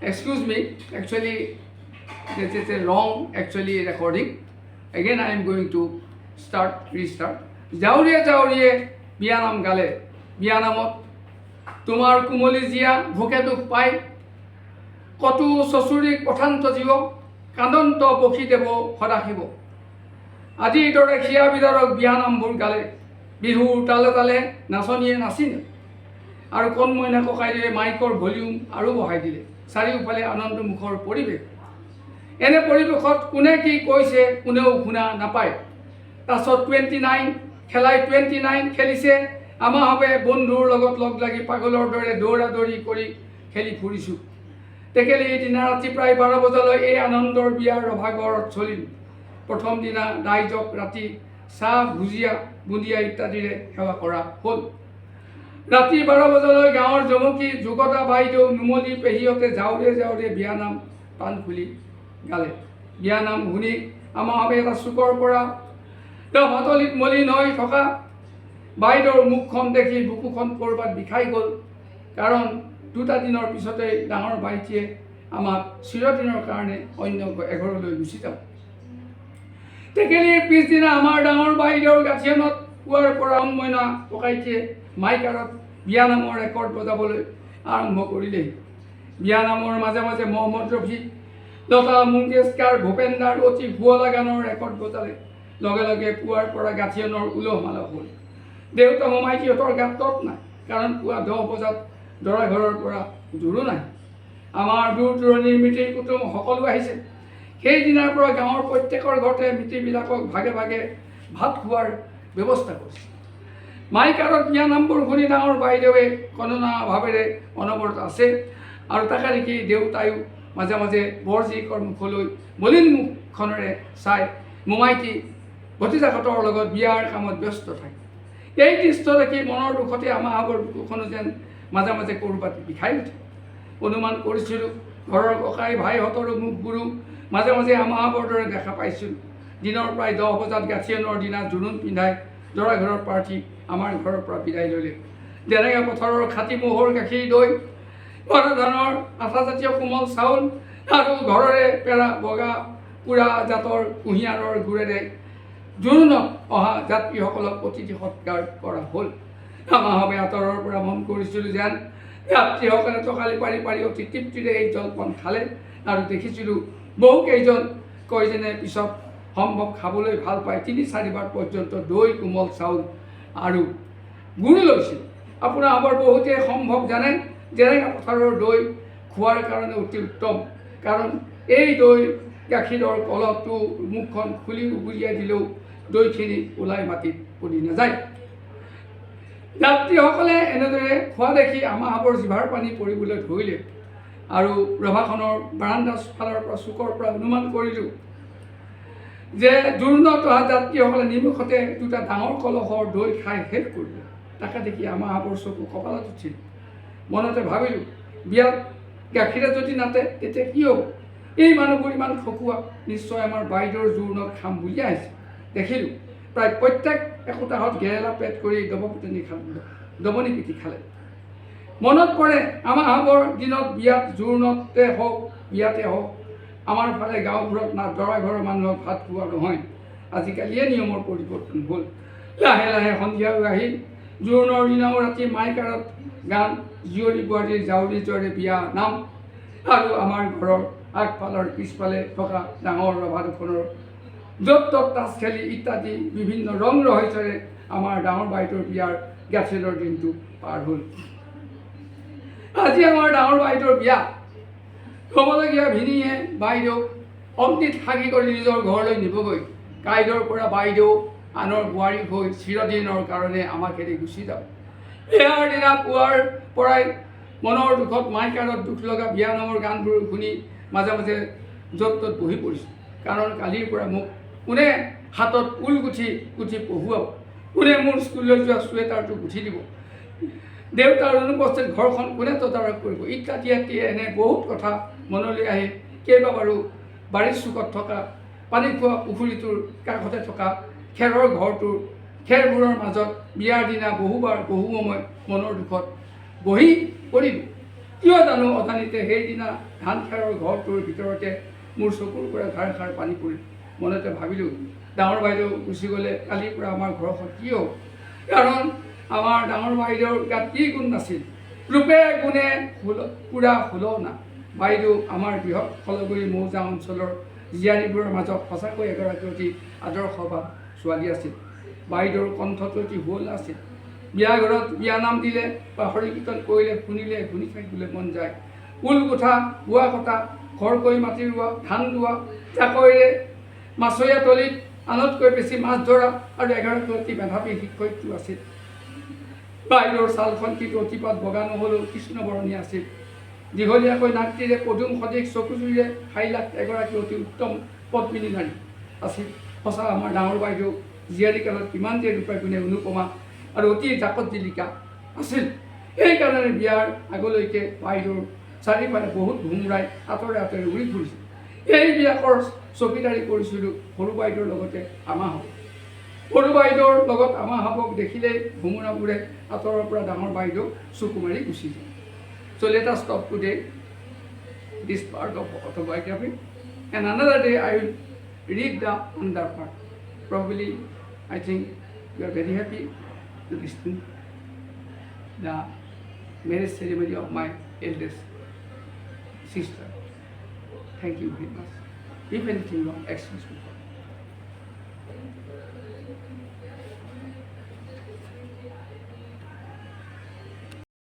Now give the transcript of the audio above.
Excuse me, actually, this is a wrong recording. Again, I am going to restart. Jauriye jauriye biyanam gale, biyanamot তোমার কুমলি জিয়া ভোকে দুখ পাই কটু চচুৰি কথান্ত জীৱ কান্দন্ত বখি দেৱ সদাশিৱ আজিৰ দৰে হিয়া বিদাৰক বিয়ানামবোৰ গালে বিহুৰ তালে তালে নাচনীয়ে নাচিনে আৰু কণমইনা ককাইদেৱে মাইকৰ ভলিউম আৰু বঢ়াই দিলে চাৰিওফালে আনন্দমুখৰ পৰিৱেশ এনে পৰিৱেশত কোনে কি কৈছে কোনেও শুনা নাপায় তাৰপিছত 29 খেলাই 29 খেলিছে আমাভাৱে বন্ধুৰ লগত লগ লাগি পাগলৰ দৰে দৌৰা দৌৰি কৰি খেলি ফুৰিছোঁ টেকেলি দিনা ৰাতি প্ৰায় 12 বজালৈ এই আনন্দৰ বিয়াৰ ৰভাগৰত চলিল প্ৰথম দিনা ৰাইজক ৰাতি চাহ ভুজিয়া বুন্দিয়া ইত্যাদিৰে সেৱা কৰা হ'ল ৰাতি 12 বজালৈ গাঁৱৰ জমকি যুগতা বাইদেউ নুমলী পেহীহঁতে যাওঁৰে যাওঁৰে বিয়ানাম পাণ খুলি গালে বিয়ানাম শুনি আমাভাৱে এটা চুকৰ পৰা ভাতলিত মলিন হৈ থকা বাইদেউৰ মুখখন দেখি বুকুখন ক'ৰবাত বিষাই গ'ল কাৰণ দুটা দিনৰ পিছতেই ডাঙৰ বাইটিয়ে আমাক চিৰদিনৰ কাৰণে অন্য এঘৰলৈ গুচি যাব টেকেলিৰ পিছদিনা আমাৰ ডাঙৰ বাইদেউৰ গাঠিয়নত পুৱাৰ পৰা কণমইনা ককাইটিয়ে মাইকাৰত বিয়ানামৰ ৰেকৰ্ড বজাবলৈ আৰম্ভ কৰিলেই বিয়ানামৰ মাজে মাজে মহম্মদ ৰফি লতা মংগেশকাৰ ভূপেন্দাৰ অতি শুৱলা গানৰ ৰেকৰ্ড বজালে লগে লগে পুৱাৰ পৰা গাঠিয়নৰ উলহ মালহ হ'ল দেউতা মোমাইটিহঁতৰ গাত তত নাই কাৰণ পুৱা 10 বজাত দৰা ঘৰৰ পৰা জোৰো নাই আমাৰ দূৰ দূৰণিৰ মিতিৰ কুটুম সকলো আহিছে সেইদিনাৰ পৰা গাঁৱৰ প্ৰত্যেকৰ ঘৰতে মিতিৰবিলাকক ভাগে ভাগে ভাত খোৱাৰ ব্যৱস্থা কৰিছে মাইকাৰত বিয়ানামবোৰ শুনি ডাঙৰ বাইদেৱে কণনা ভাৱেৰে অনবৰত আছে আৰু তাকে দেখি দেউতায়ো মাজে মাজে বৰজীকৰ মুখলৈ মলিন মুখখনেৰে চাই মোমাইটি ভতিজাহঁতৰ লগত বিয়াৰ কামত ব্যস্ত থাকে এই দৃশ্য দেখি মনৰ দুখতে আমাৰ আগৰ বুকুখনো যেন মাজে মাজে ক'ৰবাত বিষাই উঠে অনুমান কৰিছিলোঁ ঘৰৰ ককাই ভাইহঁতৰো মুখবোৰো মাজে মাজে আমাৰ দৰে দেখা পাইছিলোঁ দিনৰ প্ৰায় 10 বজাত গাঠিয়নৰ দিনা জোৰোণ পিন্ধাই দৰা ঘৰৰ প্ৰাৰ্থী আমাৰ ঘৰৰ পৰা বিদায় ল'লে জেৰেঙা পথাৰৰ খাটি ম'হৰ গাখীৰ দৈ বৰা ধানৰ আঠাজাতীয় কোমল চাউল আৰু ঘৰৰে পেৰা বগা পুৰা জাতৰ কুঁহিয়াৰৰ গুৰেৰে জোৰোণত অহা যাত্ৰীসকলক অতিথি সৎকাৰ কৰা হ'ল আমাভাৱে আঁতৰৰ পৰা মন কৰিছিলোঁ যেন যাত্ৰীসকলে টকালি পাৰি পাৰি অতি তৃপ্তিৰে এই জলপান খালে আৰু দেখিছিলোঁ বহুকেইজন কয় যেনে পিছত সম্ভৱ খাবলৈ ভাল পায় 3-4 বাৰ পৰ্যন্ত দৈ কোমল চাউল আৰু গুড় লৈছিল আপোনালোকৰ বহুতে সম্ভৱ জানে জেৰেঙা পথাৰৰ দৈ খোৱাৰ কাৰণে অতি উত্তম কাৰণ এই দৈ গাখীৰৰ কলহটো মুখখন খুলি উগুলিয়াই দিলেও দৈখিনি ওলাই মাটিত পৰি নাযায় যাত্ৰীসকলে এনেদৰে খোৱা দেখি আমাহাবৰ জিভাৰ পানী পৰিবলৈ ধৰিলে আৰু ৰভাখনৰ বাৰাণ্ডা ফালৰ পৰা চুকৰ পৰা অনুমান কৰিলোঁ যে জোৰোণত অহা যাত্ৰীসকলে নিমুখতে দুটা ডাঙৰ কলহৰ দৈ খাই শেষ কৰিলে তাকে দেখি আমাহাবৰ চকু কপালত উঠিল মনতে ভাবিলোঁ বিয়াত গাখীৰে যদি নাতে তেতিয়া কি হ'ব এই মানুহবোৰ ইমান খকুৱা নিশ্চয় আমাৰ বাইদেউৰ জোৰোণত খাম বুলি আহিছে দেখিলোঁ প্ৰায় প্ৰত্যেক একোটাহত গেৰেলা পেট কৰি দমনি পিটি খালে মনত পৰে আমাহাবৰ দিনত বিয়াত জোৰোণতে হওক বিয়াতে হওক আমাৰ ফালে গাঁওবোৰত না দৰা ঘৰৰ মানুহক ভাত খোৱা নহয় আজিকালি এই নিয়মৰ পৰিৱৰ্তন হ'ল লাহে লাহে সন্ধিয়া আহিল জোৰোণৰ দিনাও ৰাতি মাইকাৰত গান জীয়ৰী বোৱাৰীৰ জাউৰী জৰে বিয়া নাম আৰু আমাৰ ঘৰৰ আগফালৰ পিছফালে থকা ডাঙৰ ৰভা দুখনৰ য'ত ত'ত তাচ খেলি ইত্যাদি বিভিন্ন ৰং ৰহস্যৰে আমাৰ ডাঙৰ বাইদেউৰ বিয়াৰ গাঠিয়নৰ দিনটো পাৰ হ'ল আজি আমাৰ ডাঙৰ বাইদেউৰ বিয়া হ'বলগীয়া ভিনীয়ে বাইদেউক অন্তিত সাগি কৰি নিজৰ ঘৰলৈ নিবগৈ কাইলৈৰ পৰা বাইদেউ আনৰ বোৱাৰী হৈ চিৰদিনৰ কাৰণে আমাক এৰি গুচি যাব বিয়াৰ দিনা পুৱাৰ পৰাই মনৰ দুখত মাইকাৰত দুখ লগা বিয়া নামৰ গানবোৰ শুনি মাজে মাজে য'ত ত'ত বহি পৰিছোঁ কাৰণ কালিৰ পৰা মোক কোনে হাতত ঊল গুঠি পঢ়ুৱাব কোনে মোৰ স্কুললৈ যোৱা চুৱেটাৰটো গুঠি দিব দেউতাৰ অনুপস্থিত ঘৰখন কোনে তদাৰক কৰিব ইত্যাদি এনে বহুত কথা মনলৈ আহে কেইবাবাৰো বাৰীৰ চুকত থকা পানী খোৱা পুখুৰীটোৰ কাষতে থকা খেৰৰ ঘৰটোৰ খেৰবোৰৰ মাজত বিয়াৰ দিনা বহুবাৰ বহু সময় মনৰ দুখত বহি পৰিলোঁ কিয় জানো অজানিতে সেইদিনা ধান খেৰৰ ঘৰটোৰ ভিতৰতে মোৰ চকুৰ পৰা ধাৰ ধাৰ পানী পৰিল। মনতে ভাবিলোঁ ডাঙৰ বাইদেউ গুচি গ'লে কালিৰ পৰা আমাৰ ঘৰখন কি হ'ব? কাৰণ আমাৰ ডাঙৰ বাইদেউৰ গাত কি গুণ নাছিল? ৰূপে গুণে পুৰা সুলনা। বাইদেউ আমাৰ বৃহৎ খলগুৰি মৌজা অঞ্চলৰ জীয়াৰীবোৰৰ মাজত সঁচাকৈ এগৰাকী অতি আদৰ্শৱান ছোৱালী আছিল। বাইদেউৰ কণ্ঠটো অতি শুৱলা আছিল। বিয়া ঘৰত বিয়ানাম দিলে বা হৰি কীৰ্তন কৰিলে শুনিলে শুনি থাকিবলৈ মন যায়। ঊল গোঠা, বোৱা কটা, ঘৰকৈ মাটি ৰোৱা, ধান দোৱা, জাকৈৰে মাছৰীয়া তলিত আনতকৈ বেছি মাছ ধৰা আৰু এগৰাকী অতি মেধাৱী শিক্ষয়িত্ৰী আছিল। বাইদেউৰ ছালখন কিন্তু অতিপাত বগা নহ'লেও কৃষ্ণবৰণী আছিল। দীঘলীয়াকৈ নাকটিৰে পদুম সদৃশ চকুজুৰিৰে হাইলাক এগৰাকী অতি উত্তম পদ্মিনী নাৰী আছিল। সঁচা আমাৰ ডাঙৰ বাইদেউ জীয়াৰীকালত কিমান যে ৰূপে গুণে অনুপমা আৰু অতি জাকত জিলিকা আছিল। সেইকাৰণে বিয়াৰ আগলৈকে বাইদেউৰ চাৰিওফালে বহুত ঘুমৰাই আঁতৰে আঁতৰে উৰি ফুৰিছিল। এই বিয়াকৰ চকীদাৰী কৰিছিলোঁ সৰু বাইদেউৰ লগতে আমাহঁত। সৰু বাইদেউৰ লগত আমাহঁতক দেখিলেই ভোমোৰাবোৰে আঁতৰৰ পৰা ডাঙৰ বাইদেউ চকু মাৰি গুচি যায়। So let us stop today this part of autobiography, and another day I will read the other part. Probably I think you are very happy to listen the marriage ceremony of my eldest sister. Thank you very much. If anything wrong, excuse me.